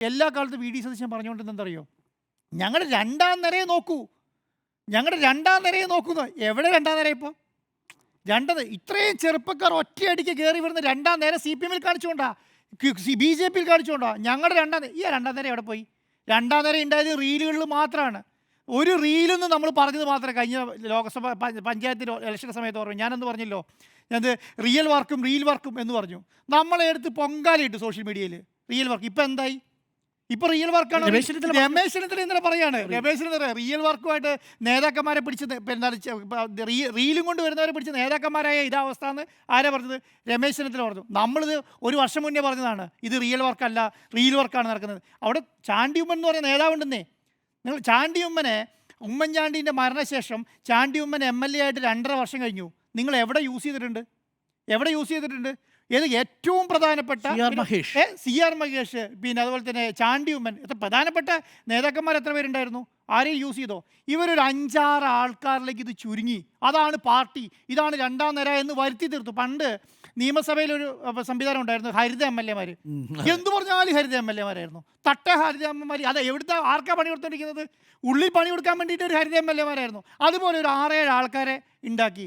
എല്ലാ കാലത്തും V D Satheesan പറഞ്ഞുകൊണ്ടിരുന്നത് എന്തറിയോ, ഞങ്ങളുടെ രണ്ടാം നിരയെ നോക്കൂ, ഞങ്ങളുടെ രണ്ടാം നിരയെ നോക്കുന്നു. എവിടെ രണ്ടാം നിര ഇപ്പോൾ? ഇത്രയും ചെറുപ്പക്കാർ ഒറ്റയടിക്ക് കയറി വരുന്ന രണ്ടാം നിര സി പി എമ്മിൽ കാണിച്ചുകൊണ്ടാ, ബി ജെ പിയിൽ കാണിച്ചുകൊണ്ടാ. ഞങ്ങളുടെ രണ്ടാം നിര എവിടെ പോയി? രണ്ടാം നിര ഉണ്ടായത് റീലുകളിൽ മാത്രമാണ്. ഒരു റീലെന്ന് നമ്മൾ പറഞ്ഞത് മാത്രമേ കഴിഞ്ഞ ലോക്സഭ പഞ്ചായത്ത് ഇലക്ഷൻ സമയത്ത് പറഞ്ഞു. ഞാനെന്ന് പറഞ്ഞല്ലോ, ഞാനത് റിയൽ വർക്കും റീൽ വർക്കും എന്ന് പറഞ്ഞു. നമ്മളെ എടുത്ത് പൊങ്കാലയിട്ട് സോഷ്യൽ മീഡിയയിൽ റിയൽ വർക്ക്. ഇപ്പം എന്തായി? ഇപ്പൊ റിയൽ വർക്കാണ്. രമേശ് ചെന്നിത്തല ഇന്നലെ പറയാണ്, രമേശ് ചെന്നിത്തല റിയൽ വർക്കുമായിട്ട് നേതാക്കന്മാരെ പിടിച്ചത് റീലും കൊണ്ട് വരുന്നവരെ പിടിച്ച് നേതാക്കന്മാരായ ഇതാവസ്ഥ എന്ന് ആരാ പറഞ്ഞത്? രമേശ് ചെന്നിത്തല പറഞ്ഞു. നമ്മളിത് ഒരു വർഷം മുന്നേ പറഞ്ഞതാണ്, ഇത് റിയൽ വർക്കല്ല, റീൽ വർക്കാണ് നടക്കുന്നത്. അവിടെ ചാണ്ടി ഉമ്മൻ എന്ന് പറയുന്ന നേതാവുണ്ടെന്നേ. നിങ്ങൾ ചാണ്ടി ഉമ്മനെ, ഉമ്മൻചാണ്ടീൻ്റെ മരണശേഷം ചാണ്ടി ഉമ്മൻ MLA ആയിട്ട് 2.5 വർഷം കഴിഞ്ഞു. നിങ്ങൾ എവിടെ യൂസ് ചെയ്തിട്ടുണ്ട്? ഏത് ഏറ്റവും പ്രധാനപ്പെട്ട CR മഹേഷ്, പിന്നെ അതുപോലെ തന്നെ ചാണ്ടി ഉമ്മൻ, എത്ര പ്രധാനപ്പെട്ട നേതാക്കന്മാർ എത്ര പേരുണ്ടായിരുന്നു? ആരെയും യൂസ് ചെയ്തോ? ഇവരൊരു 5-6 ആൾക്കാരിലേക്ക് ഇത് ചുരുങ്ങി. അതാണ് പാർട്ടി, ഇതാണ് രണ്ടാം നിര എന്ന് വരുത്തി തീർത്തു. പണ്ട് നിയമസഭയിലൊരു സംവിധാനം ഉണ്ടായിരുന്നു, ഹരിത MLA മാർ. എന്തു പറഞ്ഞാലും ഹരിത MLA മാരായിരുന്നു. ഹരിത MLA. അത് എവിടുത്തെ ആർക്കാ പണി കൊടുത്തോണ്ടിരിക്കുന്നത്? ഉള്ളിൽ പണി കൊടുക്കാൻ വേണ്ടിയിട്ട് ഒരു ഹരിത MLA മാരായിരുന്നു. അതുപോലെ ഒരു 6-7 ആൾക്കാരെ ഉണ്ടാക്കി.